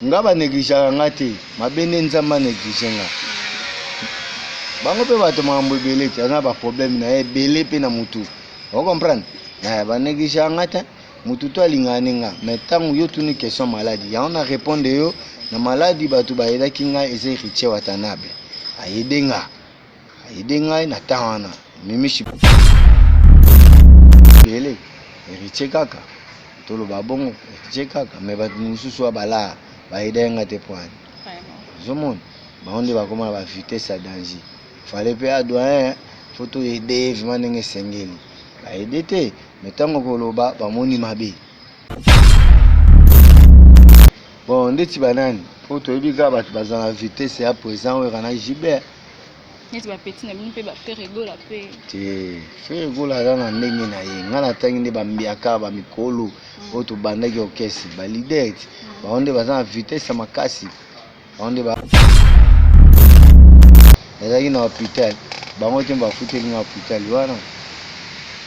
nga ba négligera nga te mabende nzamba néglige nga bango pe bato makambo ebele te aza ba problème na ye ebele pe na mutu o comprendre ba négligera nga te mutu to alingana nga mais ntango yo tuni question maladie yango na répondre yo na maladie bato bayedaki ngai eza héritier Watanabe ayede ngai na ntango wana mimishi ebele héritier kaka toloba bongo héritier kaka mais bato mosusu abala bayeda nga te point zomon baonde bakoma ba vitesse à danger fallait pe à doyen photo aider vraiment ndenge sengeli baede te mais ntango koloba bamoni mabe bon ndeti banani po toyebi kaka bato baza na vitesse ya présent oyo kana Gilbert neti bapeti na bino mpe bafere egola mpe te fere egola aza na ndenge na ye ngai natangi nde bambiaka bamikolo oyo tobandaki okesi balider ti bango nde baza na vitesse ya makasi bango nde nazalaki na hôpital bango te bafuteli nga hôpital wana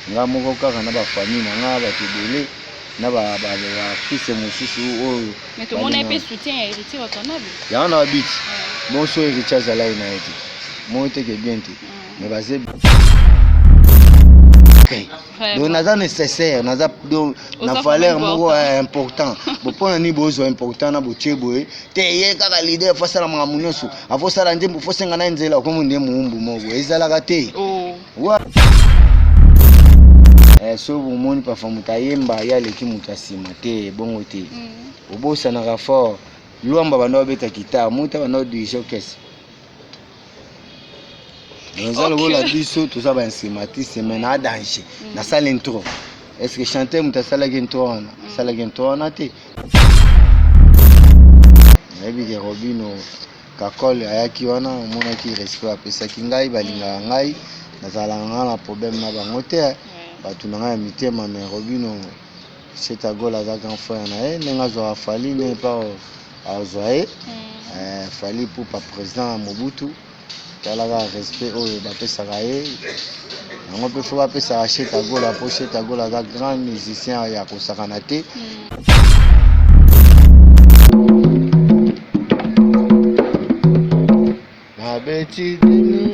nga moko kaka na bafamille na nga bato ebele na bafise mosusu oyo mais tomona mpe soutien ya héritier Watanabe yango na babiti bonso héritier azalaki na ye te moi teke bien te mais baze donc naza nécessaire naza na valeur moko important bopona ni bozwa important na botie boye te ye kaka leader fo asala makambo nyonso afosala nzembo fo senga na nzela okomo nde moumbu moko ezalaka te so bomoni parfois moto ayemba ye aleki moto asima te bongo te obosanaka fort lwamba banda babeta guitare moto banda odirige okese Nous allons la biso tout ça va instrumentiste mais na danger na salle intro est-ce que chanter muta salle intro na te maybe ke Robino kakol ayaki wana mona ki respect apesa kingai balinga ngai nazala na problème na bango te batu na ngai mitema mais Robino c'est à gola za grand frère na ye nenga zo fali ne pas azoye fali pour pas président Mobutu talaga respect oyo bapesaka ye yango mpe fo bapesaka Cheta Gola po Cheta Gola aza grand musicien ya kosakana te mabeti demi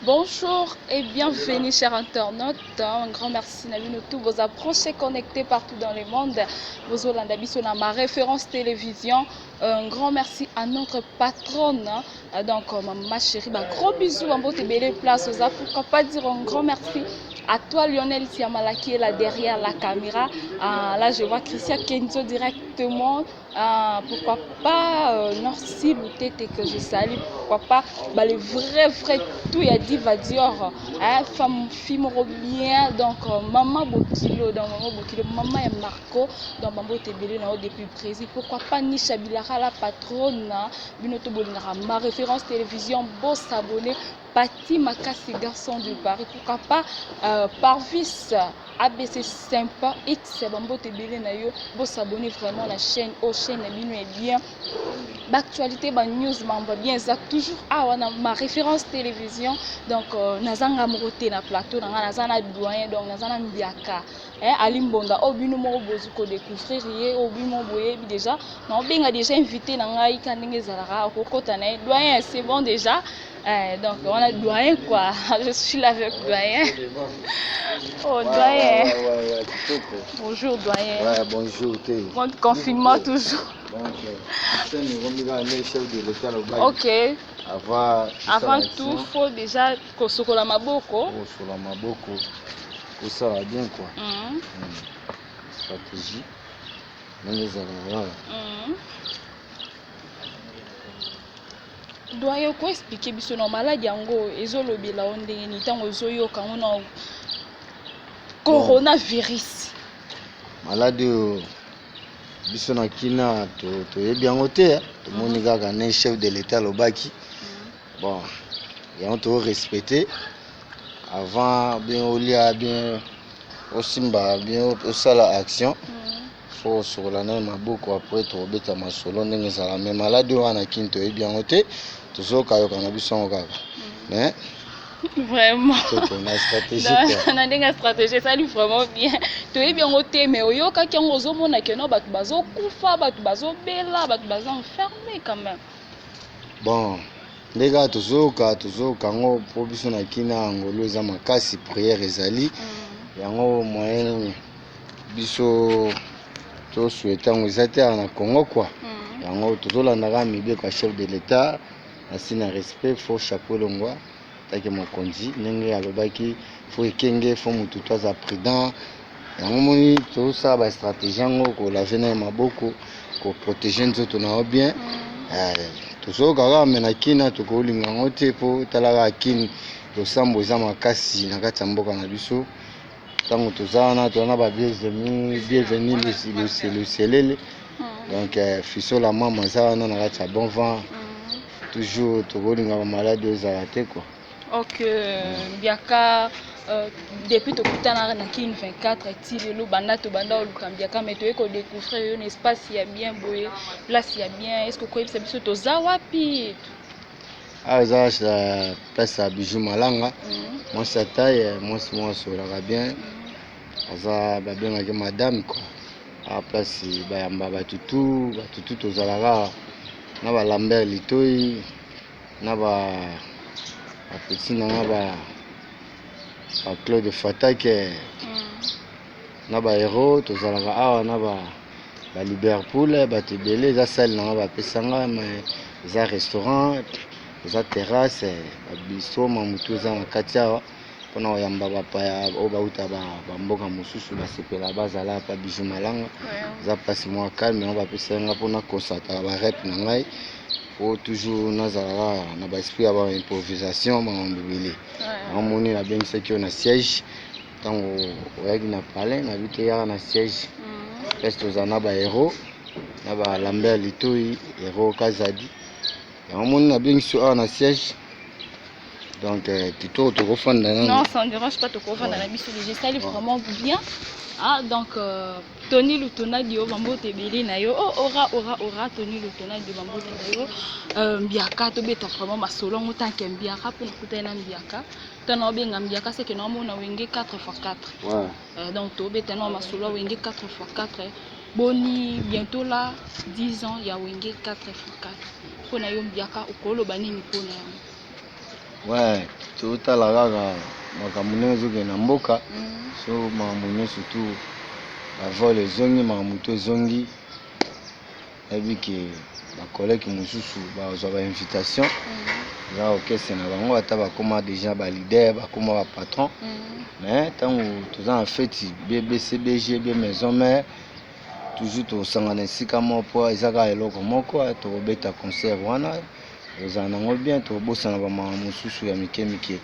Bonjour et bienvenue chers internautes. Un grand merci à tous vos approches connectés partout dans le monde. Vos Olandabiso na ma référence télévision. Un grand merci à notre patronne. Donc ma chérie, gros bisous en beauté belle place aux pourquoi pas dire un grand merci à toi Lionel Siamala qui est là derrière la caméra. Là je vois Christian Kenzo directement. Pourquoi pas Norcy Boutete que je salue. Pourquoi pas les vrais tout y a dit va dire femme fille bien donc maman Bokilo donc maman et Marco donc maman Tebele na depuis Brésil. Pourquoi pas Nisha Bilara la patronne Binoto Bolinara ma référence télévision beau s'abonner Pati Makasi garçon de Paris. Pourquoi pas Parvis ABC sympa X Bambo Tebele na yo beau s'abonner vraiment la chaîne aux chaînes bino est bien l'actualité news m'envoie bien ça toujours ma référence télévision donc nazanga moroté na plateau nazana doyen donc nazana mbiaka alimbonda obino mo bozu ko découvrir ye obino boye déjà non benga déjà invité na ngai kanenge zalaka kokota na doyen c'est bon déjà donc on a doyen quoi je suis là avec doyen oh doyen bonjour doyen ouais bonjour bon confinement toujours donc c'est le chef de l'état ok avant tout faut déjà kosokola maboko kosokola maboko ça va bien quoi stratégie doyen ko expliquer biso na maladi yango ezolobela o ndenge ni ntango ozoyoka ngo na coronavirus maladi oyo biso na kina toyebi yango te tomoni kaka na chef de l'état alobaki bon yango torespecte avant bien olia bien osimba bien osala action faut osokola na maboko après tobeta masolo ndenge ezala mais maladi wana kini toyebi yango te tozokayoka na biso yango kaka mais vraiment na stratégie na ndenge stratégie esali vraiment bien toyebi yango te mais oyokaki yango ozomona keno bato bazokufa bato bazobela bato baza enfermé quand même bon ndenge tozoyoka yango mpo biso na kina ngolo eza makasi prière ezali yango moyen biso tosouhaite yango eza te na Congo quoi yango tozolandaka mibeko ya chef de l'état asi na respect fo chapeau longwa taki mokonzi ndenge alobaki fo ekenge fo mutu to aza prudent yango moni tosala bastratégie yango kolave na ye maboko koprotege nzoto na yo bien tozokaka me na kina tokolinga yango te mpo talaka kini losambo eza makasi na kati ya mboka na biso ntango toza wana tozana bienvenu luselele donc fisola mama aza wana na kati ya bon vent toujours tokolinga bamaladi oyo ezala te quoi ok biaka depuis tokutana na kini 24 ti lelo banda oluka biaka mais toye kodécouvrir yo na espace ya bien boye place ya bien est-ce que koyebisa biso toza wapi eza place ya bijou malanga mwasi ya taille mwasi asolaka bien aza babengaki madame quoi place bayamba batutu tozalaka na balambert litoi na bapeti nanga Claude Fatake na bahéros tozalaka awa na baliverpool bato ebele eza sale nanga bapesanga mais eza restaurant eza terrasse babistro mamutu eza na kati awa mpona koyamba bapaya oyo bauta bamboka mosusu basepela bazala pa bijou malanga eza place mwa calme yango bapesanga mpona kosataka barep na ngai po toujours nazalaka na baesprit ya baimprovisation makambo ebele yango moni nabengisaki yo na siège ntango oyaki na palais nabi te yaka na siège place tozala na bahéros na balambert litoi héros kazadi yango moni nabengisi awa na siège donc kitoko tokofanda non ça ne dérange pas tokofanda na biso déjà sali vraiment bien donc Tony Lutonadi yo bambote ebele na yo ora Tony Lutonadi bambote na yo mbiaka tobeta vraiment masolo ngo tanke mbiaka pe nakutana na mbiaka tana obenga mbiaka c'est que normalement wenge 4x4 donc tobeta na masolo wenge 4x4 boni bientôt là 10 ans ya wenge 4x4 pona yo mbiaka okoloba nini pona yango ouais totala kaka makambo ndenge ezokende na mboka so makambo nyonso surtout bavol ezongi makambo to ezongi nayebi ke bakolege mosusu bazwa bainvitation eza orchestre na bango ata bakóma déjà balider bakóma bapatron mais ntango toza na feti bbcbg be maison mare toujours tosangana esika moko mpo eza kaka eloko moko tokobeta concert wana ozala nango bien tobosana bamakambo mosusu ya mike mike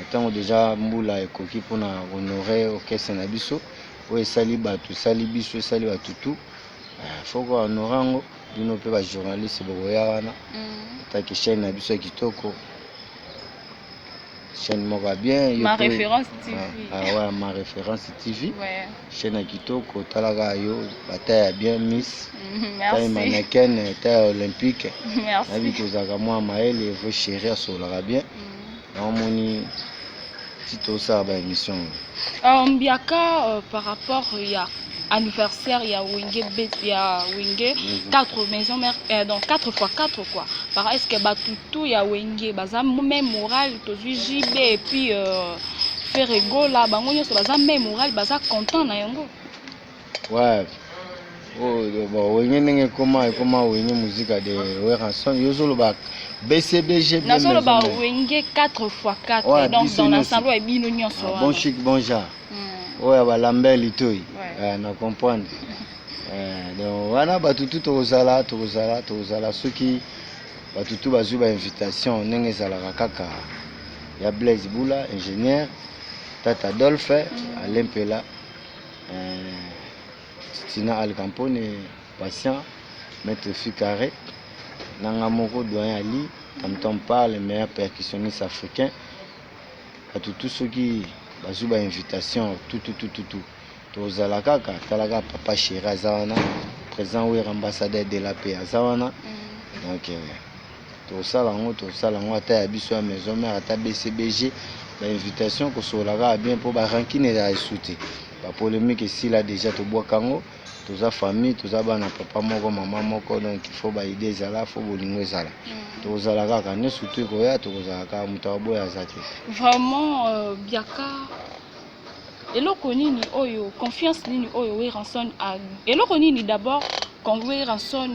ntango déjà mbula ekoki mpona honore orchestre na biso oyo esali bato esali biso esali bato tu foko honore yango bino mpe bajournaliste bokoya wana atake chaîne na biso ya kitoko chaîne moko ya bien ma référence TV ouais ma référence TV chaîne ya kitoko otalaka yo bataille ya bien miss taille mannequin taille olympique nayebi tozalaka mwa mayele evo chéri asolaka bien naomoni ti tosala baémission Biaka par rapport à anniversaire, il y a Wenge 4 maisons mères, donc 4 fois 4 quoi. Par est-ce que tout il y a Wenge, baza même moral, tozu JB et puis faire ego là, bango nyonso baza même moral, baza content na yango. Ouais. Oh, bon, Wenge nenge comment Wenge musique de Weranson, yozolo ba BCBG bien. Nasolo ba Wenge 4 fois 4 ouais, donc dans l'ensemble et bino nyonso. Bon chic bon genre. Ouais, ba Lambert Litoy. Na comprendre. Donc wana batutu tozala ceux qui batutu bazu ba invitation nenge zalaka kaka ya Blaise Boula ingénieur Tata Adolphe Alain Pela Tina Al Campone patient maître Ficaré nanga moko doyen Ali Tam parle le meilleur percussionniste africain batutu ceux qui bazu ba invitation tout tozala kaka talaka papa chéri azawana président ou ambassadeur de la paix azawana donc tosala ngo ata ya biso ya maison mère ata BCBG ba invitation ko solaka bien pour ba rankine ya souté ba polémique ici là déjà to bokango toza famille toza bana papa moko maman moko donc il faut ba idée zala faut bolingo ezala tozala kaka ne souté ko ya tozala kaka mutabo ya zate vraiment biaka eloko nini oyo confiance nini oyo Weranson a eloko nini d'abord quand Weranson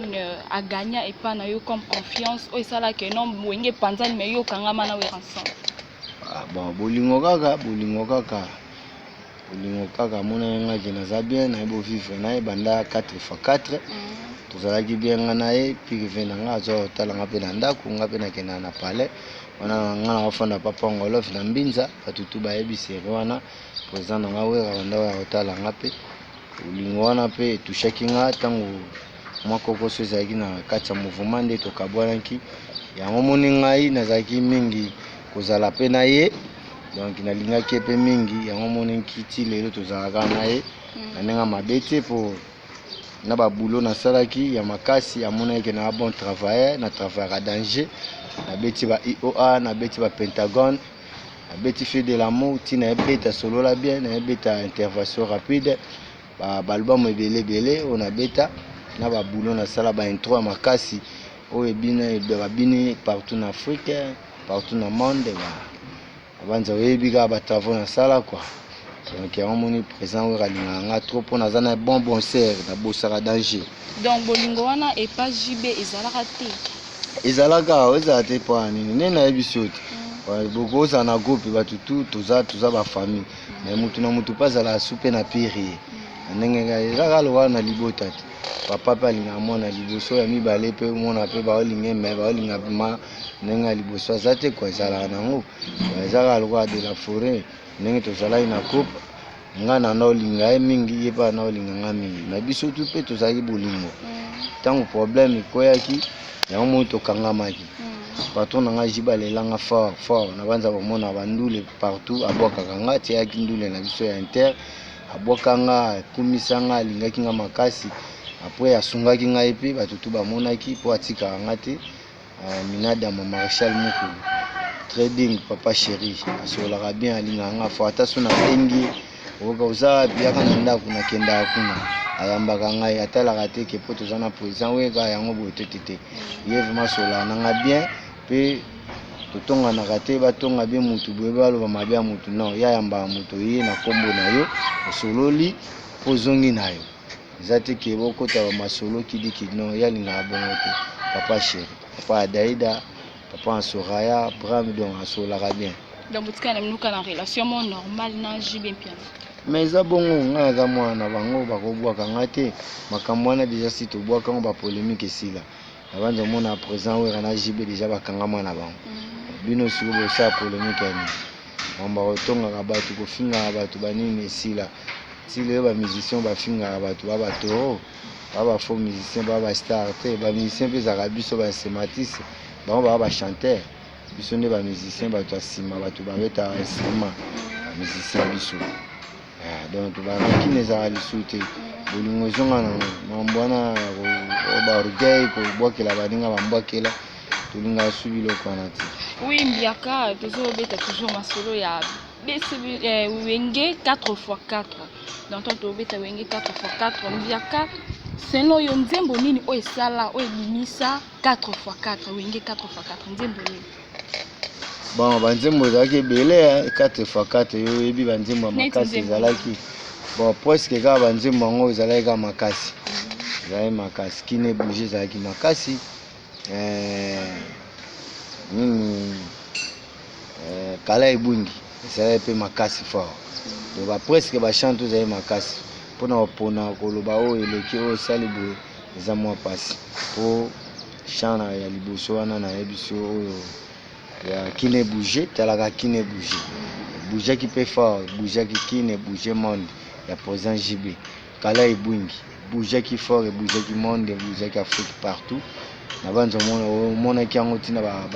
a gagné et pas na yo comme confiance oyo sala que non Wenge panzani mais yo kangama na Weranson bon bolingo kaka mona nga kina za bien na bo vivre na banda 4x4 tozalaki bien nga na ye puis vena nga zo talanga pe na ndako nga pe na kena na palais wana nga na ofanda papa ngolof na mbinza batutu bayebi seri wana président na nga wera banda ya hotala nga pe ulingo wana pe tushaki nga tango mwa kokoso ezalaki na kati ya mouvement nde tokabwanaki yango moni ngai nazalaki mingi kozala pe na ye donc nalingaki pe mingi yango moni kiti lelo tozalaka na ye na ndenge mabe te po na babulo nasalaki ya makasi yamonaki na bon travailleur na travailleur à danger nabeti ba IOA nabeti ba Pentagone nabeti fait de l'amour tina ebeta solola bien na ebeta intervention rapide balbum ebele on abeta na babulo nasala ba intro makasi oyo ebini partout en Afrique partout dans le monde banza oyebi kaka batravaux nasala quoi donc yango moni présent oyo alingaka nga trop mpo naza na bon ser nabosaka danger donc bolingo wana epa JB ezala te mpo nini nde nayebi so te bokozala na groupe batutu toza bafamille mais mutu na mutu mpe azala asu mpe na pire ye ndenge ezaka lokola na libota te papa mpe alingaka mwana liboso ya mibale mpe mwana mpe baolinga me baolinga ma ndenge ya liboso aza te kwa ezalaka nango ezaka lokola de la forêt ndenge tozalaki na coupe nga na naolinga ye mingi ye mpe naolinga nga mingi na biso tu mpe tozalaki bolingo ntango problème ekoyaki yango moi tokangamaki patron na nga jiba lelanga fort na banza bomona bandule partout abwakaka nga tiaki ndule na biso ya inter abwaka nga akumisa nga alingaki nga makasi apres asungaki ngai mpe batutu bamonaki mpo atikaka nga te minada ma Maréchal Mukulu trading papa chéri asolaka bien alingaka nga fo ata so na bengi okoka oza biaka na ndako nakendaka kuna ayambaka ngai atalaka te ke po toza na président weka yango boye te ye vraiment asolaka nanga bien mpe totonganaka te batonga bien mutu boye baloba mabe ya mutu non ye ayambaka mutu ye na nkombo na yo osololi mpo ozongi na yo eza te ke bokota bamasolo kidiki non ye alingaka bongo te papa chéri papa Adaïda papa Ansoraya Bram donc asolaka bien donc botika na minuka na relation mo normal na JB Mpiana mais eza bongo nga aza mwana na bango bakobwaka nga te makambo wana deja si tobwaka ngo bapolémique esila nabanza omona présent wera na JB deja bakangama na bango bino siko bosala polémique ya nini mambo bakotongaka bato kofingaka bato banini esila ti lelo bamusicien bafingaka bato babatoro babafaux musicien babastar te bamusicien mpe ezalaka biso bainsématiste bango baba bachanteur biso nde bamusicien bato ya nsima bato babetaka instrument bamusicien biso donc barakine ezalaka lisu te bolingo ezonga na mambo wana baorgueil kobwakela baninga bambwakela tolingaka su biloko wana te Oui, Mbiaka, toujours bête toujours ma solo ya Wenge 4x4. Donc toi tu bête Wenge 4x4 Mbiaka. Selon yo nzembo nini o esala o elimisa 4x4 Wenge 4x4 nzembo nini? Bon, banzembo ezalaki ebele 4x4 yo yebi banzembo makasi ezalaki. Bon, presque kaka banzembo yango ezalaki kaka makasi. Ezalaki makasi, kine bouger ezalaki makasi. Nini kala ebungi ezalaki pe makasi fort. Donc presque bachante ezalaki makasi. Mpona koloba oyo eleki oyo esali boye eza mwa pasi. Po chant ya liboso wana nayebi so oyo ya kine bouger talaka kine bouger. Bouger qui peut fort, bouger qui kine, bouger monde. Ya président JB. Kala ebungi. Bouger qui fort et bouger qui monde, bouger qui Afrique partout. Nabanzo mona ki yango tina ba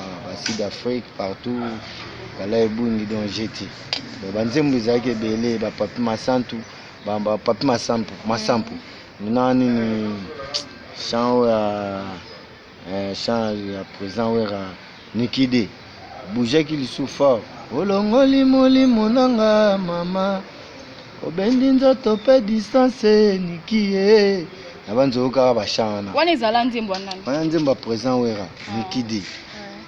Sud Afrique partout. Kala ebungi donc j'étais. Banzembo ezalaki ebele ba papi masantu, ba papi masampu. Nani ni chant ya président wera Nikide. Bouger qui lui souffre. Olongoli molimo nanga mama. Obendi nzoto pe distance nikie. Nabanzo ka bashana. Wana ezala nzembo nani? Wana nzembo président wera Nikide.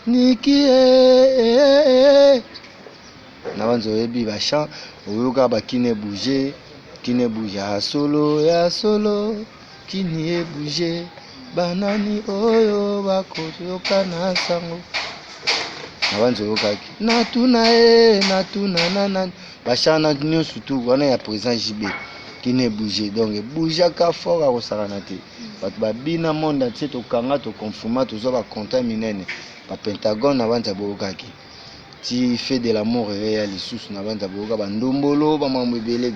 Nikie. Nabanzo yebi bashan oyoka bakine bouger, kine bouger ya solo, kine bouger. Banani oyo bakoyoka na sango. Nabanzo yokaki. Natuna nana. Bachana nyo surtout wana ya président JB qui ne bouger donc bouger ka fort à kosaranate bat babina monde entier to kanga to confirma to zo ba contaminene ba Pentagone na banza bokaki ti fait de l'amour réel lisusu na banza boka ba ndombolo ba mambo ebele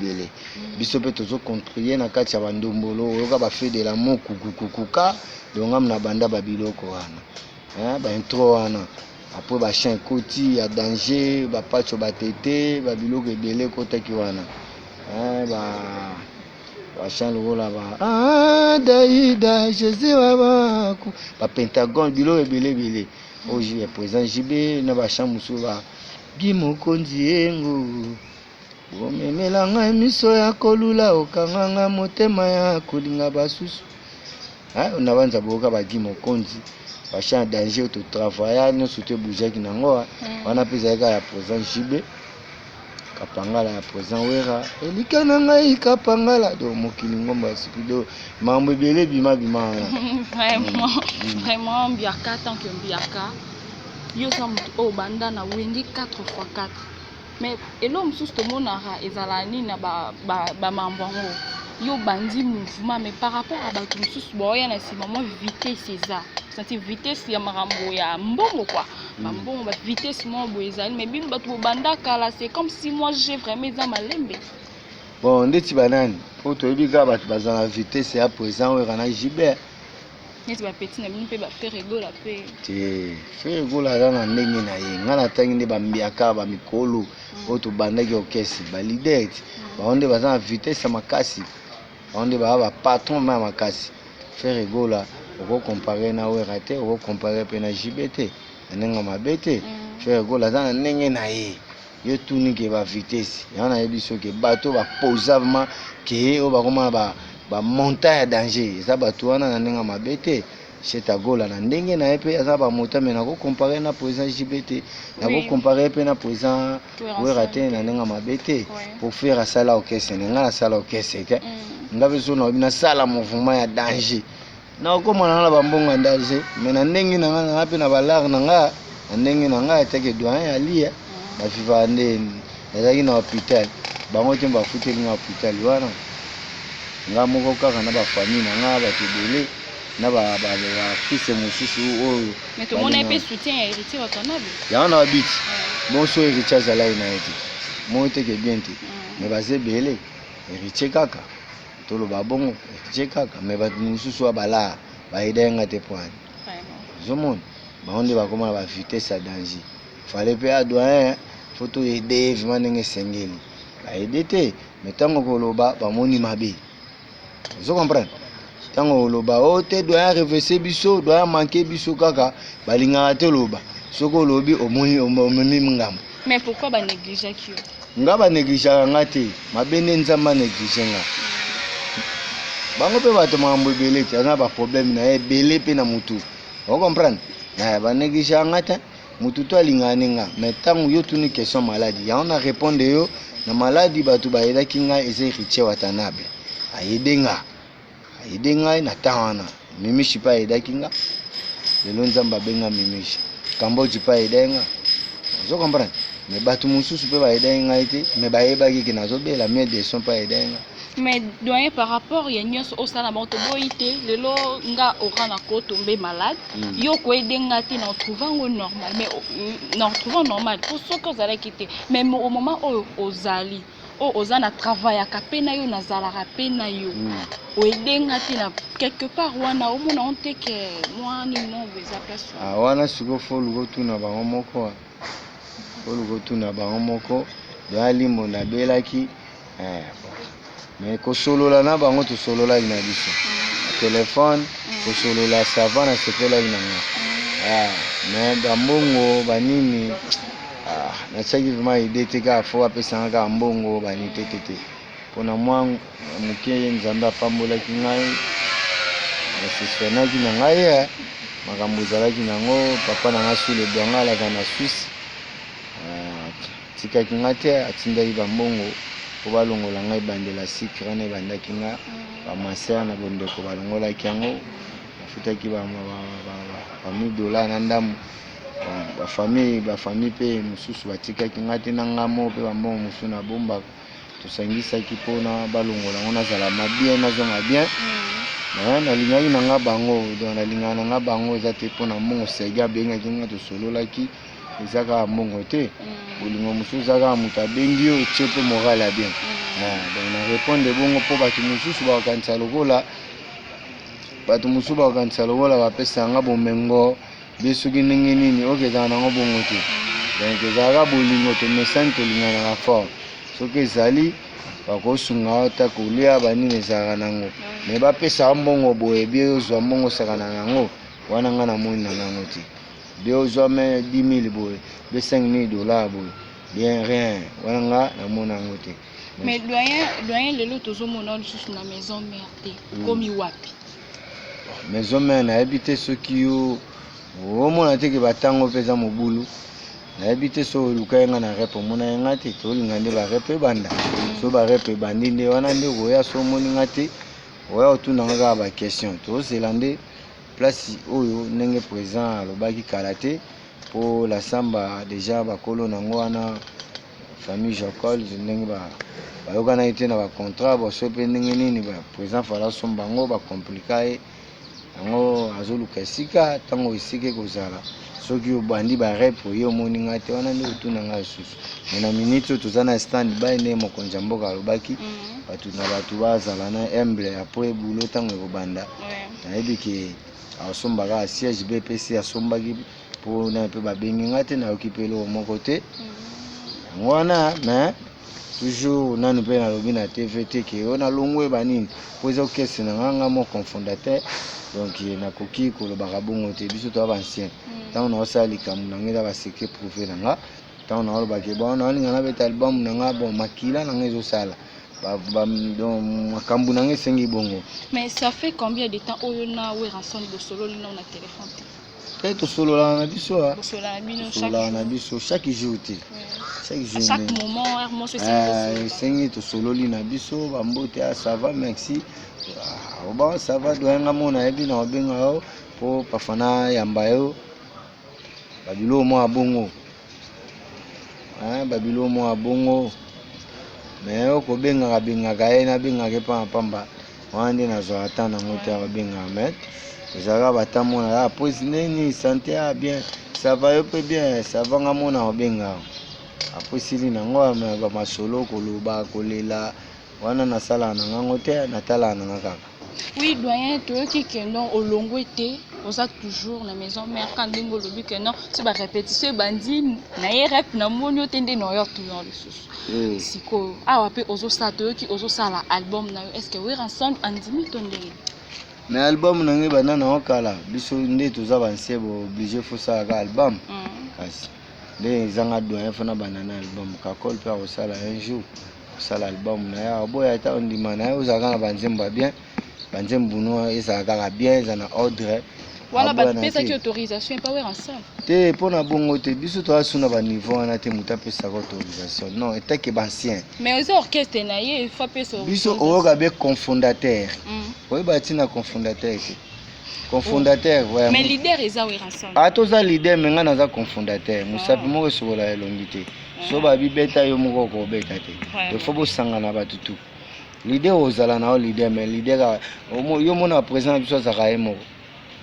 biso pe to zo contrier na kati ya ba ndombolo yoka ba fait de l'amour kukukuka donc am na banda ba biloko wana ba intro wana. Après ba chien koti ya danger ba pacho ba tete ba biloko ebele kota ki wana ba chien lola ba daida Jésus wa ba Pentagone biloko ebele oji ya président JB na ba chien musu ba gimokonzi engo omemela ngai miso ya kolula okanganga motema ya kolinga basusu na banza boka ba gimokonzi bachant danger to travailler nous surtout bouger qui nango wana pesa ya président JB kapangala ya président wera elika na ngai kapangala do mokili ngomba sipido mambo ebele bima vraiment Mbiaka tant que Mbiaka yo sa mutu o banda na Wenge 4x4 mais elo mususu to monara ezala nini na ba mambo ngo yo bandi mouvement mais par rapport à bato mususu boya na sima moi vitesse eza c'est vitesse ya marambo ya mbongo quoi mbongo ba vitesse moi boezali mais bino bato bobandaka là c'est comme si moi j'ai vraiment eza malembe bon ndeti banani po to yebika bato bazana vitesse ya président wera na JB neti ba petit na bino pe ba faire rigola pe te faire rigola na ndenge na ye ngana tangi nde ba Mbiaka ba mikolo po to bandaki okesi ba leader ba onde bazana vitesse makasi onde ba patron ma makasi faire rigola oko comparer na wera te oko comparer pe na JBT nenga mabete faire rigola za ndenge na ye yo tuni ke ba vitesse yana yebi so ke bato ba posavement ke o ba koma ba montagne danger za bato wana nenga mabete cheta gola na ndenge na epe za ba montagne na ko comparer na président JBT na ko comparer pe na président wera te na nenga mabete pour faire sala okese nenga na sala okese te ngabe so na bina sala mouvement ya danger na okomona na bambonga danger mais na ndenge na nga pe na balar na nga na ndenge na nga eteke doyen ya lia ba viva ndeni ezaki na hôpital bango te ba futeli na hôpital wana nga moko kaka na ba famille na nga ba tebele na ba fils mususu oyo mais to mona pe soutien ya héritier wa kanabi ya na bit bon so héritier zala ina eti mo eteke bien te mais baze bele héritier kaka tolo ba bongo héritier kaka mais ba mususu abala ba edenga te point zomon ba onde ba koma ba vitesse à danger fallait pe a doyen photo aider vraiment ndenge sengeli ba aider te mais tango koloba ba moni mabe zo comprendre tango loba o te doyen reverser biso doyen manquer biso kaka balinga te loba soko lobi omoni ngam. Mais pourquoi ba négliger qui? Nga ba négliger ngate, mabene nzamba négliger nga. Bango pe bato mambo ebele te na ba problème na ebele pe na mutu. Vous comprenez? Na ba négliger ngata, mutu to alingane nga. Mais tangu yo tuni question maladie, ya on a répondre yo na maladie bato ba eda kinga eze riche watanable. Ayede nga na tawana. Mimishi pa eda kinga. Lelo nzamba benga mimishi. Kamboji pa eda nga. Vous comprenez? Mais bato mususu pe ba eda nga ite, mais ba eba ki na zo be la mieux des sont pas eda nga. Mais doyen par rapport ya nyos au sala moto boité lelo nga okana ko tomber malade yo ko edenga ti na trouvant normal mais non trouvant normal pour ce que ça quitter même au moment où ozali ozana travail ya kapena yo na zala rapena yo o edenga ti na quelque part wana o mona onte que moi ni non veza place wana siko fo lugo tuna ba moko yali mona belaki mais ko solola na bango to solola ina biso téléphone ko solola savana na sepela ina nga mais bambongo banini na tsaki vraiment idée te ka fo apesa nga mbongo bani tete pona mwa mukie nzamba pambola kingai na sisena kina ngai makambo zalaki nango papa na nga sule bwangala na Suisse tika kingate atindaki bambongo po balongola ngai bandela sikra na bandaki nga ba maser na bondeko balongola kiango afutaki ba $1000 na ndamu ba famille pe mususu batikaki ngate na ngamo pe bambongo musu na bomba tosangisaki pona balongola ngona zala mabien na zonga bien na lingaki na nga bango donc na lingana nga bango za te pona mbongo sega benga kinga to sololaki ezaka mbongo te bolingo mususu zaka mutu abengi yo etie pe moral ya bien donc na répondre bongo po bato mususu bakanisa lokola bapesa nga bomengo besoki ndenge nini oyo ezala nango bongo te donc ezalaka bolingo tomesani tolinganaka fort soki ezali bakosunga ata kolia banini ezalaka nango mais bapesaka mbongo boye bie ozwa mbongo osakana nango wana nga namoni na nango te bie ozwa me 10 000 boye be 5 000 $ boye bien rien wana nga namoni nango te. Mais doyen lelo tozomona lisusu na maison mère te komi wapi maison mère nayebi te soki yo omona te ke batango mpe eza mobulu nayebi te so oluka yenga na repe omona yenga te tolinga nde barepe ebanda so barepe ebandi nde wana nde koya so omoni nga te oya otuna kaka baquestion tozela nde place oyo ndenge président alobaki kala te mpo la samba déjà bakolo nango wana famille Jacol ndenge bayokana te na bacontrat baso mpe ndenge nini président fala somba yango bakomplika ye yango azoluka esika ntango esika ekozala soki obandi barepe oye omoni nga te wana nde otuna nga lisusu me na minute oyo toza na stand by nde mokonzi ya mboka alobaki bato bazala na humble apres bulo ntango ekobanda nayebi ke asombaka asiège bpc asombaki mpo na mpe babengi nga te nayoki mpe eloko moko te yango wana mais toujours nanu mpe nalobi na tv te ke oyo nalongwe banini mpo eza okese na nga moko fondateur donc nakoki kolobaka bongo te biso toya bancien ntango naosala likambo na nga eza basecret prouvé na nga ntango naolobaki bon naolinga nabeta album na nga bon makila na nga ezosala makambo na nga esengi bongo. Mais ça fait combien de temps oyo na weranson bosololi na téléphone te tosololaka na biso tosololaka na biso chaque jour te chaque moment esengi tosololi na biso bambote ça va merci bon ça va doyenga mona yebi na obenga yo mpo pafana yamba yo babilo mwa bongo mais okobengaka ye nabengaka epa pamba wana nde nazwa ata nango te abengaka mais ezalaka batamona posi nini santé bien ça va yo mpe bien ça va nga mona obengaka aposili nango bamasolo koloba kolela wana nasala na ngango te natala na kaka. Oui doyen toyoki keno olongwe te oza toujours na maison mère quand ndenge olobi keno ti ba répétition bandi na ye rep na moni yo te nde na oyo toujours lisusu sikoyo awa mpe ozosala toyoki ozosala album na yo est ce que weranson andimi to ndenge mais album nange banda na okala biso nde toza bansie obligé fosalaka album kasi nde ezanga doyen fana banana album kakol mpe akosala un jour kosala album na ye aboya ata ondima na ye ozalaka na banzembo ya bien banzembo no ezalaka kaka bien eza na ordre wana bapesaki autorisation epa wera ensemble te mpo na bongo te biso toasuna baniveau wana te moto apesaka autorisation non etake bancien mais eza orchestre na ye fa pesa biso oyoka be confondateur oyeba ntina confondateur te confondateur mais leader eza wera ensemble toza leader me ngai naza confondateur mosapi moko esokola elongi te so babibeta yo moko okobeta te efo bosangana bato tu leader ozala na yo leader mais leader yo mona président na biso azalaka ye moko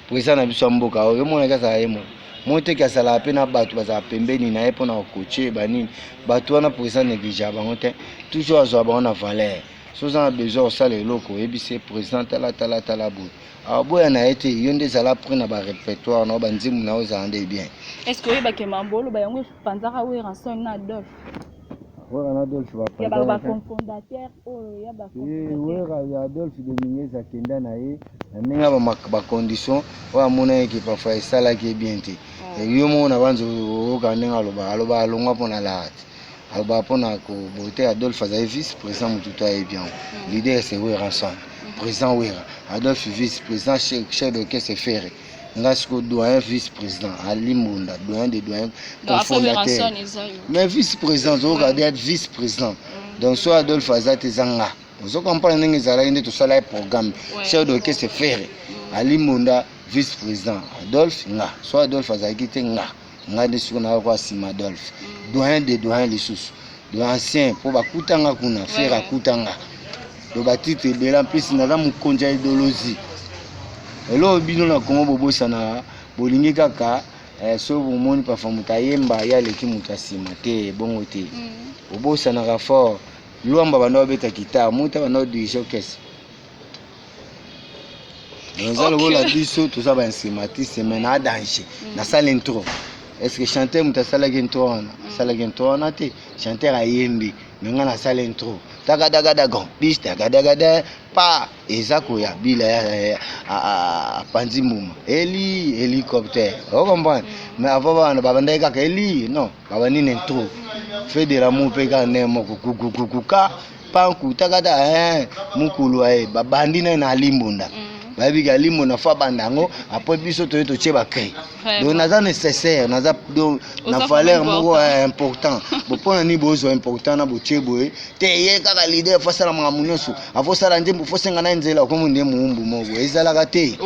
président na biso ya mboka yo monaki azalaka ye moko moi teke azalaka mpe na bato bazalaka pembeni na ye mpona kokoche banini bato wana président négligea bango te toujours azwa bango na valeur so oza na besoin osala eloko oyebi se président tala boye aboya na ye te yo nde ezala près na barépertoire na yo banzembo na yo ezala nde bien est ce que oyebake mambolo bayango epanzaka wera ensemble na Adolphe wera Adolphe baconfondateur oyo ya wera ya Adolphe Dominguez akenda na ye na ndenge bacondition oyo amona yeke parfois esalaki ye bien te yo moko na banza oyoka ndenge aloba alongwa mpona laate alobaka mpona kobote Adolphe azali vice président motutu aye bien leader c'est wera ensemble président wera Adolphe vice président chef d'orchestre Ferre nga siko doyen vice président Ali Mbunda doyen des doyens cofondateur mais vice président ozoka être vice président donc so Adolphe azate ezanga ozo comprendre ndenge ezalaki nde tosala ye programme chef d'orchestre Ferre Ali Mbunda vice président Adolphe nga so Adolphe azalaki te nga nde siko nayo kwa nsima Adolphe doyen des doyens lisusu do ancien mpo bakutanga kuna Ferre akutanga do batitre ebela mpesi naza mokonzi ya idéologie elo bino na Kongo bobosana bolingi kaka so bomoni parfois moto ayemba ya leki moto asima te bongo te bobosanaka fort lwamba banda babeta guitare moto banda dirige orchestre eza lokola biso toza bainstrumentiste mais na danger nasala intro est-ce que chanteur moto asalaki intro wana asalaki intro wana te chanteur ayembi mais nga nasala intro tagadagadagon bis tagadagada pa eza koya bila ya panzi mbuma hélicoptère ocomprendre mais avant bana babandaki kaka eli non babanini intro fait de l'amour mpe kaka nde moko kukukukuka panku tagada mukulu aye babandi naye na limbunda babika limbunda fa bandango après biso toye totie bakri donc naza nécessaire naza na valeur moko important bopona ni bozwa important na botie boye te ye kaka leader fasala makambo nyonso afosala nzembo fosenga na nzela okomo nde muumbu moko ezalaka te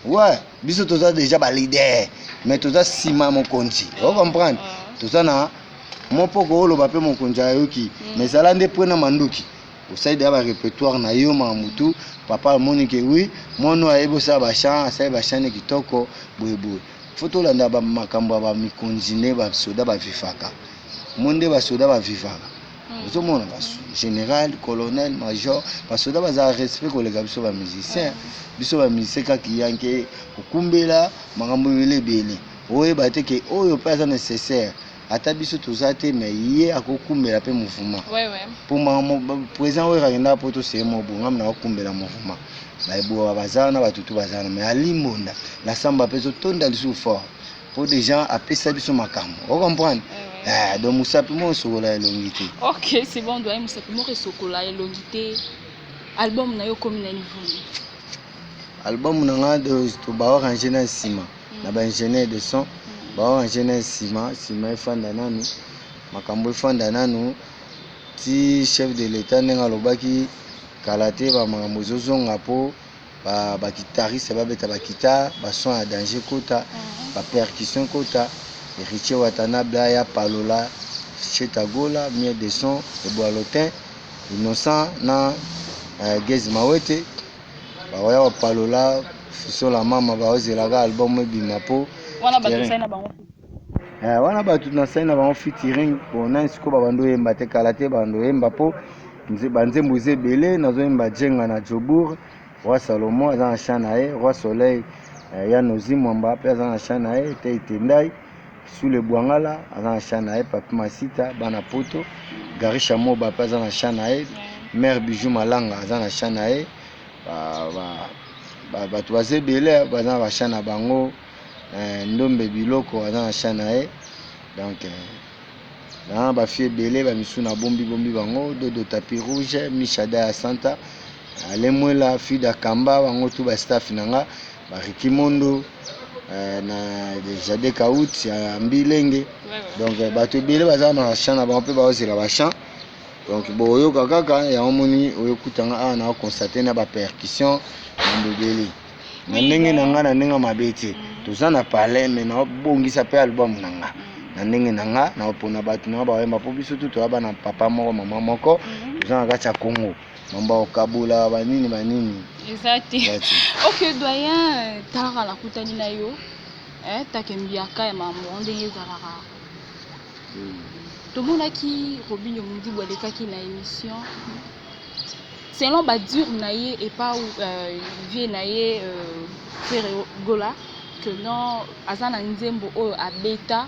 ouais biso toza déjà ba leader mais toza nsima mokonzi ocomprendre toza na mopoko oloba mpe mokonzi ayoki mais ezala nde mpo na manduki osaide ya barépertoire na yo mamutu papa amoni ke oui mono ayebi osala bachan asali bachane kitoko boyeboye fo tolanda makambo ya bamikonzi nde basoda bavivaka mo nde basoda bavivaka ozomona général colonel major basoda bazala respect koleka biso bamusicien biso bamusicien kaka yanke okumbela makambo ebele ebele oyeba te ke oyo mpe aza nécessaire ata biso toza te mais ye akokumbela mpe mouvement po président oyo akendaka po toseye mobongami na kokumbela mouvement baeboa bazala na batutu bazala mais alimbonda na samba mpe ezotonda lisusu fort po déjà apesa biso makambo ocomprendre donc mosapi moko esokola elongi te ok c'est bon doye mosapi moko esokola elongi te album na yo komi na niveau album na nga baorange na nsima na baingénieur de son baorange na nsima efanda nanu makambo efanda nanu ti chef de l'état ndenge alobaki kala te bamakambo ezozonga mpo baguitariste babeta bagitare bason ya danger kota bapercussion kota héritier watanabla ya palola chetagola mier de son eboalotin innocent na gezi mawete baoya bapalola fisola mama baozelaka album ebima mpo wana bato nasali na bango featuring bona siko babando oyemba te kala te bando oyemba mpo banzembo eza ebele nazoyemba jenga na jobour roi salomo aza na chan na ye roi soleil ya nozi mwamba mpe aza na chan na ye te etendai sule bwangala aza na chan na ye papi masita bana poto garisha moba mpe aza na chan na ye mare bijou malanga aza na chan na ye bato baza ebele baza na bachan na bango ndombe biloko aza na chan na ye Donc là ba fie belé ba misu na bombi bango Dodo Tapis Rouge Michada ya Santa Alemwela Fida Kamba bango tout ba staff nanga ba Rikimondo na Jade Kaout ya Mbilenge. Donc bato belé baza na champ na bango pe ba ozela ba champ. Donc boyo kaka ya omoni oyo kutanga na constater na ba percussion na belé. Na ndenge nanga na ndenge mabeti toza na parler mais na bongisa pe album nanga na ndenge nanga na opona bato na ba yemba po biso tout to na papa moko mama moko toza na kati ya Congo mamba okabula banini exact. OK doyen tala la kutani na yo takembiaka ya mambo ndenge ezalaka tomonaki Robinho Mudibu alekaki na émission selon Badur naye et pas vie naye Ferregola que non azana nzembo o abeta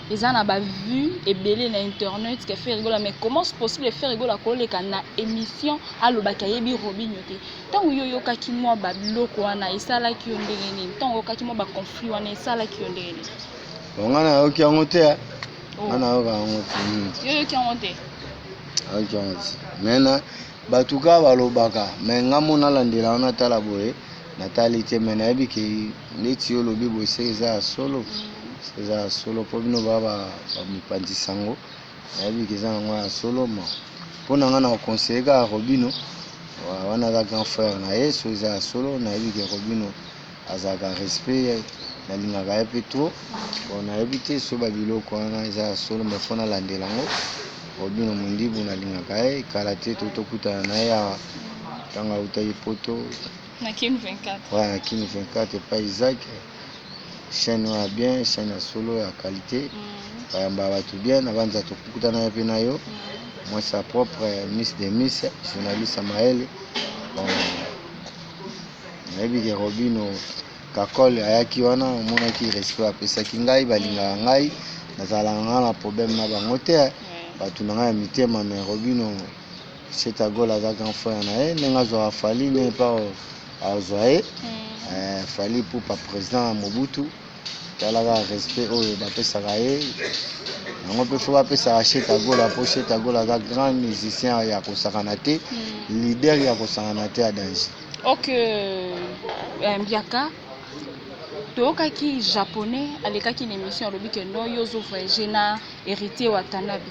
ezana ba vue et belé na internet que Ferregola mais comment c'est possible Ferregola koleka na émission alobaka yebi Robinho te tant yo kaki mo ba biloko wana esala ki ndenge nini tant kaki mo ba conflit wana esala ki ndenge nini ngana oki ngote ngana oka ngote yo ki ngote oki ngote mena batuka balobaka mais ngamo na landela wana tala boye natali te mena yebi ke neti yo lobi boye eza solo eza solo po bino baba mipandisango yebi ke eza ngwa solo ma pona ngana conseiller ka Robinho wana za grand frère na yeso eza solo na yebi ke Robinho azaka respect na lingaka yepe trop on a évité so ba biloko wana eza solo mais fona landela ngo Robinho Mudibu na lingaka ye karate to kutana na ya tanga utayi poto na King 24 ouais na King 24 pas Isaac chaîne wa bien chaîne ya solo ya qualité bayamba batu bien na banza to kutana yepe na yo moi sa propre Miss de Miss journaliste Maël bon nayebi ke Robinho kakole ayaki wana omonaki respect apesaki ngai balingaka ngai nazalanga na problème na bango te bato na ngai ya mitema mais Robinho Cheta Gola aza grand frère na ye ndenge azwaka Fali ne pa azwa ye Fali pour pa président Mobutu talaka respect oyo bapesaka ye yango mpe fo bapesaka Cheta Gola po Cheta Gola aza grand musicien ya kosakana te leader ya kosakana te ya danger. Ok Mbiaka toyokaki japonais alekaki na émission alobi ke no yo ozovoyage na héritier Watanabe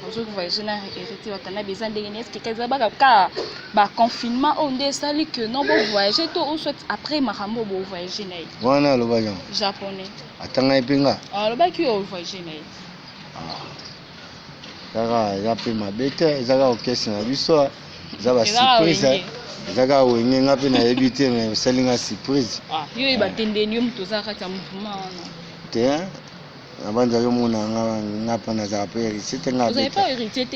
ozovoyage na héritier Watanabe eza ndenge nini eske eza baka baconfinement oyo nde esali ke no bovoyage to ou soit après makambo bovoyage na ye wana alobaki japonais atanga epe nga alobaki oyo ovoyage na ye kaka eza mpe mabe te eza kaka okesi na biso eza basurprise eza kaka wenge nga mpe nayebi te mais osali nga surprise yo yeba tendeni yo moto oza kati ya mouvement wana te nabanzaki omona nga mpe nazala mpe héritier te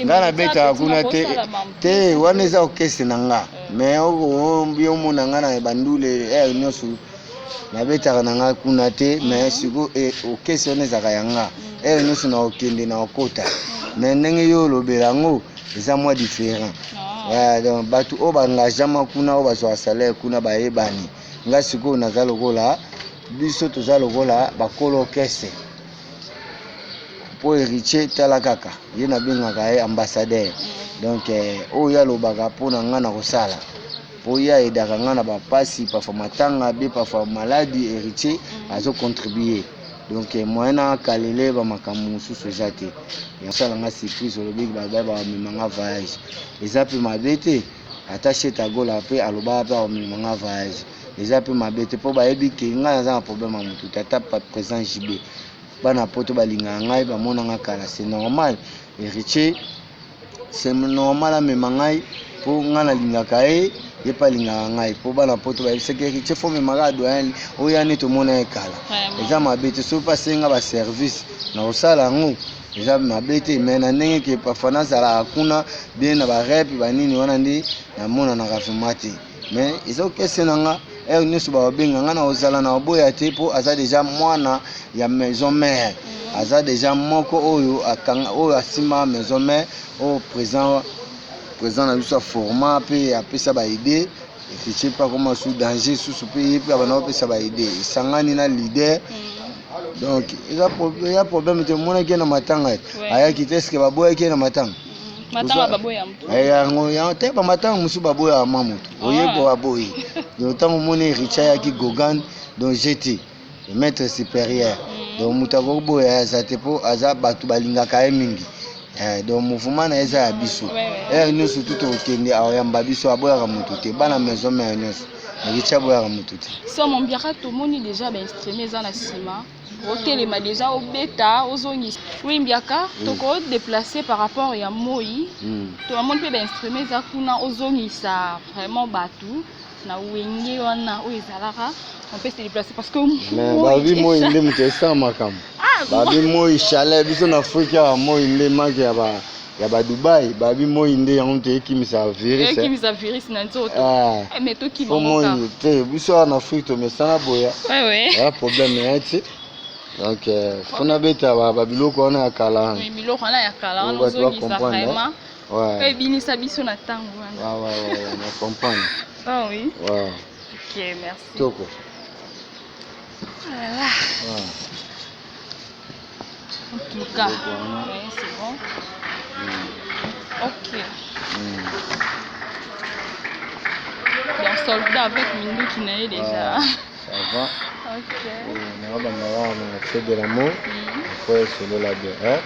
nga nabetaka kuna te wana eza okesi na nga mais obi omona nga na bandule ere nyonso nabetaka na nga kuna te mais siko okesi wana ezaka ya nga ere nyonso na okende na okota mais ndenge yo olobela yango eza mwa différent donc bato oyo baengagema kuna oyo bazwaka salaire kuna bayebani nga sikoyo naza lokola biso toza lokola bakolo okese po héritier tala kaka ye nabengaka ye ambassadeur donc oyo alobaka mpona nga na kosala po ye ayedaka nga na bapasi parfois matanga be parfois maladi héritier azocontribue donc moyen na kalele bamakambo mosusu eza te yosala nga surprise olobiki babai bamemanga voyage eza mpe mabe te ata Cheta Gola mpe alobaka mpe bamemanga voyage eza mpe mabe te mpo bayebi ke ngai naza na problème ya motu te ata président JB bana poto balingaka ngai bamonanga kala c'est normal héritier c'est normal amema ngai mpo ngai nalingaka ye ye mpe alingaka ngai mpo bana poto bayebisaki héritier fo memaka adoyen oyo ani tomona ye kala eza mabe te soki pasenga baservice na kosala yango eza mabe te mais na ndenge ke parfois nazalaka kuna bien na barepe banini wana nde namonanaka vraimen te mais eza okese na nga ere nyonso babenga nga na kozala na oboya te mpo aza deja mwana ya maison mère aza deja moko oyo asimba maison mère oyo président na biso aforma mpe apesa baide héritier mpe akoma su danger susu mpe ye mpe abanda kopesa baide esangani na leader Donc il y a problème de mon qui na matanga. Aya qui est-ce que baboya qui na matanga. Matanga baboya mtu. Aya ngo ya te ba matanga musu baboya mamutu. Oyebo baboyi. Donc tant mon Richard qui Gogan donc GT le maître supérieur. Donc mutako boya za tepo aza batu balingaka mingi. Donc mouvement na eza ya biso. Nous surtout okende ayamba biso aboya ka mutu te bana maison mais nyos. Richard boya ka mutu te. So mon biaka to moni déjà ba instrument za na sima. Otelema déjà au bêta ozongi. Oui mbiaka toko déplacer par rapport ya moi. To amoni pe ba instrument za kuna ozongi ça vraiment batu na wenge wana o ezalaka. On peut se déplacer parce que mais babi moi inde mutesa makam. Babi moi chalet biso na Afrika moi inde maki ya ba Dubai babi moi inde yango te kimisa virus. Kimisa virus na nzoto. Mais to ki bon moi te biso na Afrika mais sana boya. Ouais. Ya problème est donc fona beta ba biloko wana ya kala. Oui biloko wana ya kala wana ozongi ça vraiment. Ouais. Et binisa biso na tango wana. Ouais, on comprend. Ah oui. Ouais. OK, merci. Toko. Voilà. En tout cas, oui, c'est bon. OK. Bien soldat avec Mindu qui n'est déjà. Ça va. OK. On a fait de l'amour. Il faut solo la guerre.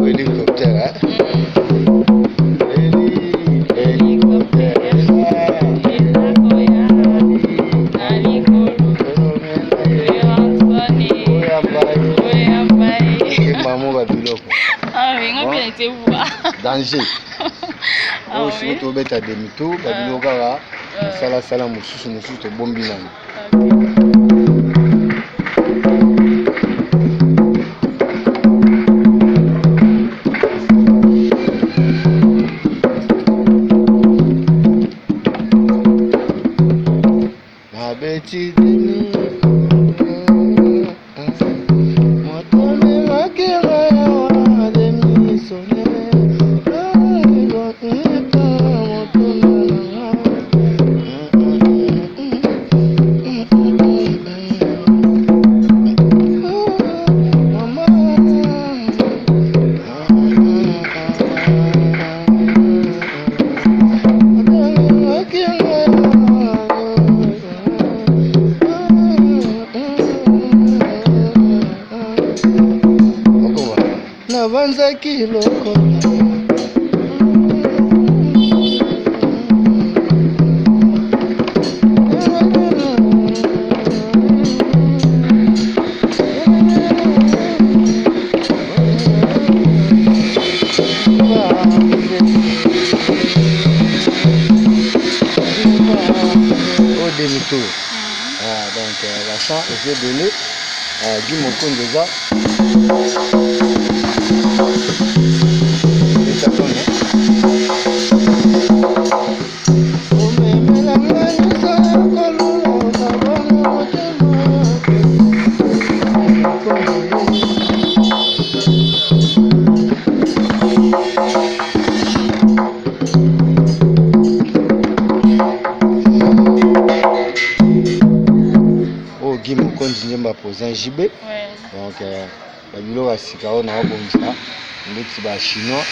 Hélicoptère, danger. Oh, si tu veux être demi-tour, sala mususu to bombi nani. Ma beti demi. Navanza kiloko au demi-tour. Donc la chance est donnée à Guy Mokon déjà. Oh, Guy Mokon Njemba posé un JB. Donc babilo ya sika oyo na obomisa ndeti ba chinois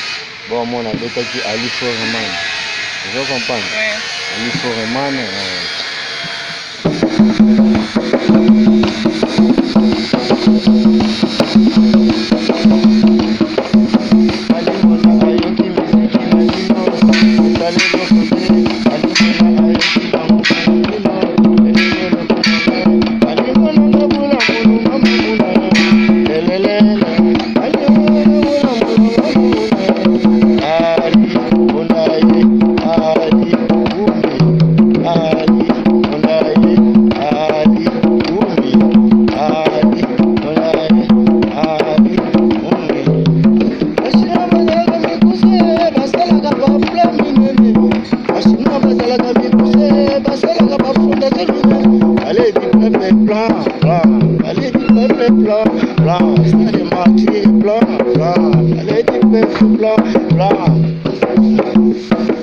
bon mon a betaki Ali Foreman. Vous comprenez? Ali Foreman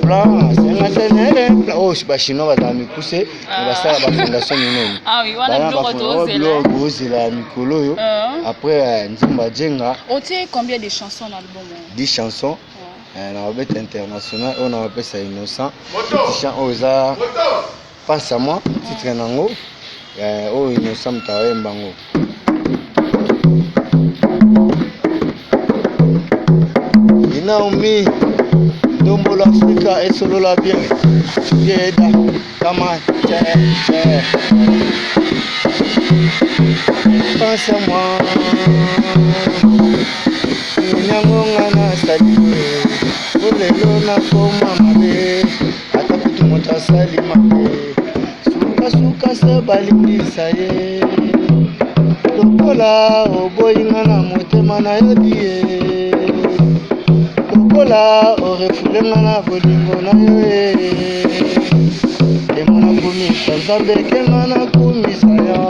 Plan, c'est oh, je suis chinois dans mes coussins, on va faire la fondation minone. Ah oui, voilà, après, Nzimba Djenga. On tient combien de chansons dans l'album? 10 chansons. On va être international, on va appeler ça innocent. Petit chant, oh, ça, pense à moi, titre nango. Oh, innocent, m'tawe mbango. Naomi, Dombo l'Afrique et solo la bien. Yeda, Kama, pense à moi. Nyangonga na salué. Olelo na koma mabe. Atakutu mota sali mabe. Suka suka se balingisa ye. Lokola oboyinga na motema na yo die. Lokola orefulenga na bolingo na yo emona kumisa nzambe kenga na kumisa yo.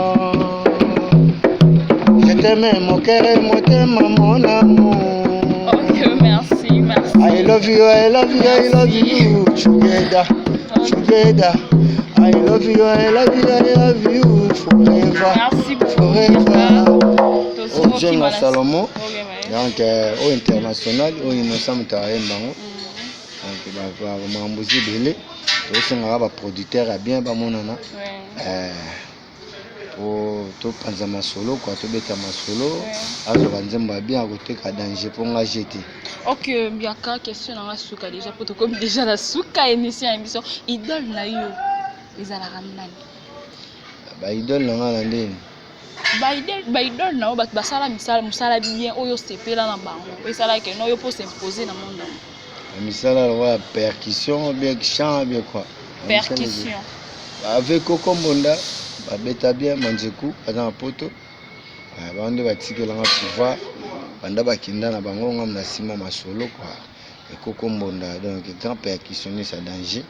Je t'aime mon cœur et motema mon amour. Ok, merci, merci. I love you, I love you, I love you. Together, together. I love you, I love you, I love you. Forever, Merci beaucoup. forever. Au Djenga Salomon. Donc, au international, au innocent mutaye mbango. Donc, mambuzi belé. Aussi, on a un producteur à bien, bah mon nana. Pour tout panza ma solo, quoi, tout bêta ma solo. Alors, on va bien à côté qu'à danger pour la jeter. Ok, Biaka, question dans la souka déjà. Pour comme déjà la souka émission, idole na yo. Ils allaient ramener. Bah, idole na nga landé. Ba idole na yo, ba sala misala bien, oyo sepe là na bango. Et ça là que non yo pour s'imposer dans le monde. Misala la percussion, bien chant, bien quoi. Percussion. Avec Coco Mbonda, bah bêta bien manzeku, dans un poteau. Bande batiki la pouvoir. Banda bakinda na bango ngam na sima masolo quoi. Et Coco Mbonda donc grand percussionniste à danger.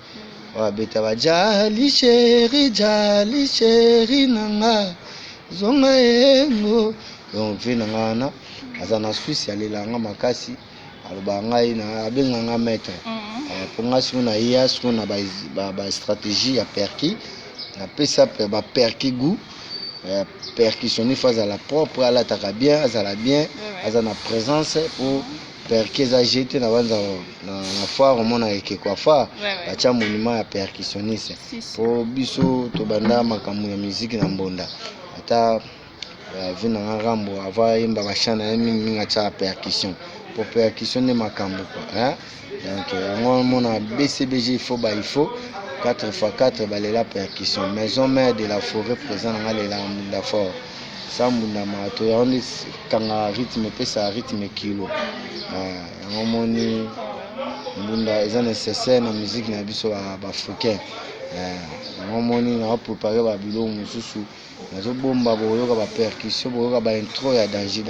Wa beta ba jali chéri nanga. Zonga yengo. Donc vina ngana azana Suisse alelanga makasi. Aloba ngai na abenganga maître. Pour nga suna iya suna ba stratégie ya perki. Na pesa ba perki goût. Percussionniste face à la propre, à la bien, à la bien, à la présence pour perquer à jeter dans la foire au monde avec quoi faire, à monument à percussionniste. Pour biso to banda makamu ya musique na mbonda. Ata vina ngambo avoir imba bachana mingi cha percussion. Pour percussionner makambo quoi, hein. Donc on a BCBG il faut 4x4 balela percussion maison mère de la forêt présent dans la fort ça munda mato ya on kanga rythme pesa rythme kilo on moni munda eza nécessaire na musique na biso ba africain on moni na préparer ba bilo mususu nazo bomba boyoka ba percussion boyoka ba intro ya danger.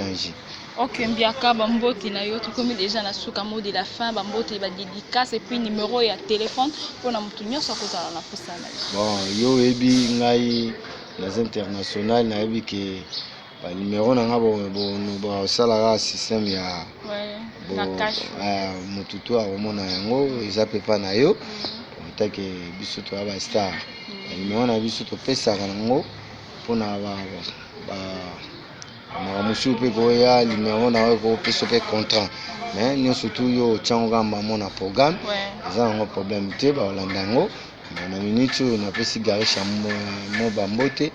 Ok, Mbiaka, Bamboti, na yo, tout comme déjà na souka mot de la fin, Bamboti, ba dédicace et puis numéro et téléphone pour na mutumia so koza na posana. Bon, yo ebi ngai les international na ebi ke ba numéro na ngabo bo sala système ya na cash. Mututu a mona yango eza pepa na yo. Otake biso to ba star. Numéro na biso to pesa kango pona ba Maramusu pe koya numéro na ko peso pe contrat mais nous surtout yo tchanga mon programme ça un problème te ba olandango na minute na pesi gare chambo mo bambote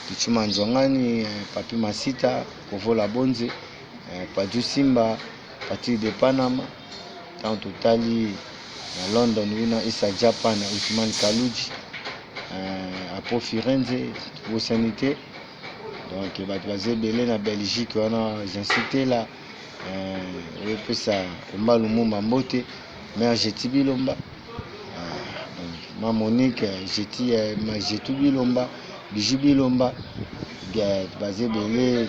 tuchuma nzongani papi masita kovola bonze paju simba partir de Panama tant totali na London wina isa Japan Usman Kaluji apo Firenze pour sanité. Donc il va être belé na Belgique on a incité là on peut ça Omba Lumumba Mbote mais Jeti Bilomba ma Monique Jeti ma Jetu Bilomba Biju Bilomba basé belé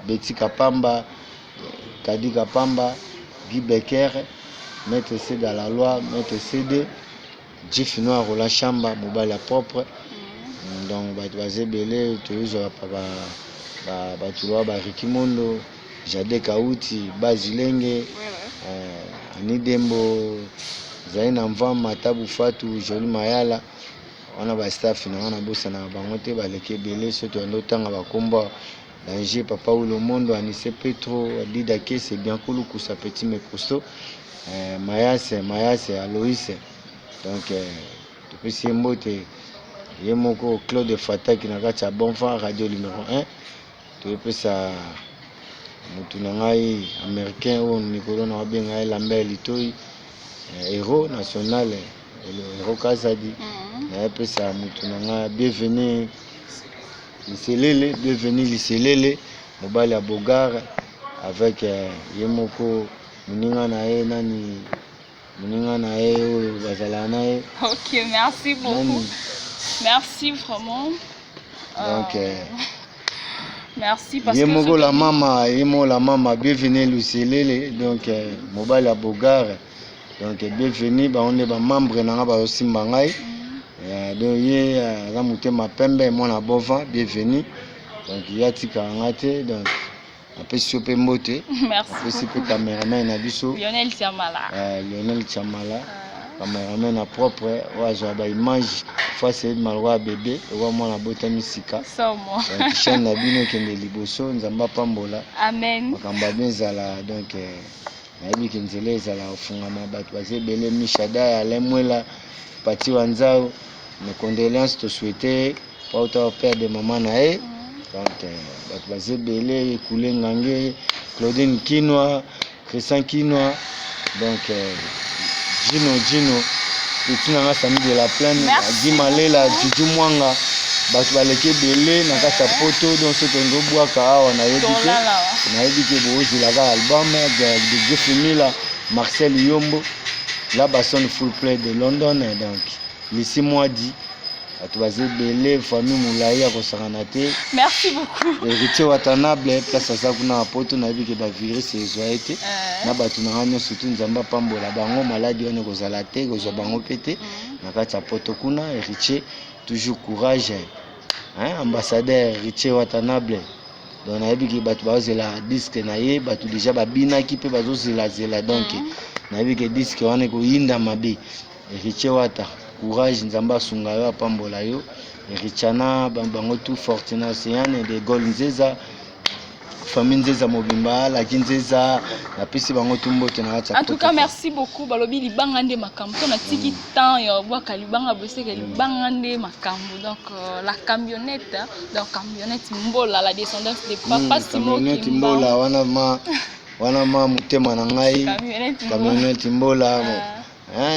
Betty Kapamba Kadi Kapamba Guy Becker Maître C dans la loi Maître CD Jeff Noir Roland Chamba Mobile propre. Donc basé belé toujours ba Rikimondo Jade Kauti Bazilenge Ani Dembo Zaina Mvama Tabu Fatu Joli Mayala wana ba staff na wana bosa na bango te baleke belé soto ndotanga bakomba danger papa ou le monde Anise Petro Dida ke c'est bien cool kusa petit mais costaud Mayase Aloïs donc depuis Simbote Yemoko Claude Fata qui n'a pas bon fan radio numéro 1 tu peux ça mutunangai américain ou Nicolas na benga Lambert Litoi héros national le héros Kazadi na peu ça mutunanga bienvenue Liselele mobile ya Bogar avec Yemoko muninga na ye nani muninga na ye o bazala na ye. OK, merci beaucoup. Merci vraiment. Donc merci parce Yemoko la mama bienvenue Liselele donc mobile ya Bogar donc bienvenue ba on est ba membre na ba osimba ngai donc ye za mutema pembe mona bova bienvenue donc yatika ngate donc après sope mbote merci après sipe cameraman na biso Lionel Chamala cameraman na propre wa zo ba image face malwa bébé wa mona bota misika somo donc chaîne na bino kende liboso nzamba pambola amen makamba benzala donc nayebi kenzela ezala ofungama bato bazebele mishada ya lemwela pati wanzao mes condoléances te souhaiter pas autant père de maman nae donc bato bazebele écoulé ngange Claudine Kinwa Christian Kinwa donc Gino petit nanga Sami de la Plaine Dimalela Juju Mwanga bato baleke belé na kata poto donc ce tondo bwaka awa nayebi ke bozilaka album de Jeffrey Marcel Yombo la basson full play de London donc ici moi dit bato bazebele famille Moulaye ya kosakana te. Merci beaucoup. Héritier Watanabe place asa kuna poto nayebi ke ba virus ezwa te na bato na ngano surtout nzamba pambola bango maladi wana kozala te kozwa bango pete na kati ya poto kuna. Héritier toujours courage ambassadeur Héritier Watanabe donc nayebi ke bato bazela disque na ye bato déjà babinaki pe bazozela donc nayebi ke disque wana koyinda mabe. Héritier Wata courage nzamba sunga yo apambola yo Richana bango tout fortuna océane de Gol Nzeza famille Nzeza mobimba la Nzeza na pesi bango tumbote na kati. En tout cas merci beaucoup balobi libanga nde makambo na tiki temps ya bwaka libanga boseka libanga nde makambo donc la camionnette Mbola la descendance de papa Simon Mbola wana ma mutema na ngai camionnette Mbola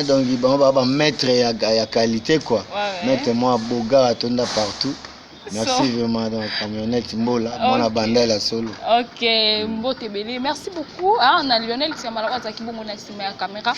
donc ils vont mettre à qualité quoi mettre moi boga atonda partout. Merci vraiment donc camionnette Mbola mona bandela solo. OK mbote belé merci beaucoup on a Lionel Chamala azaki bongo na sima ya caméra.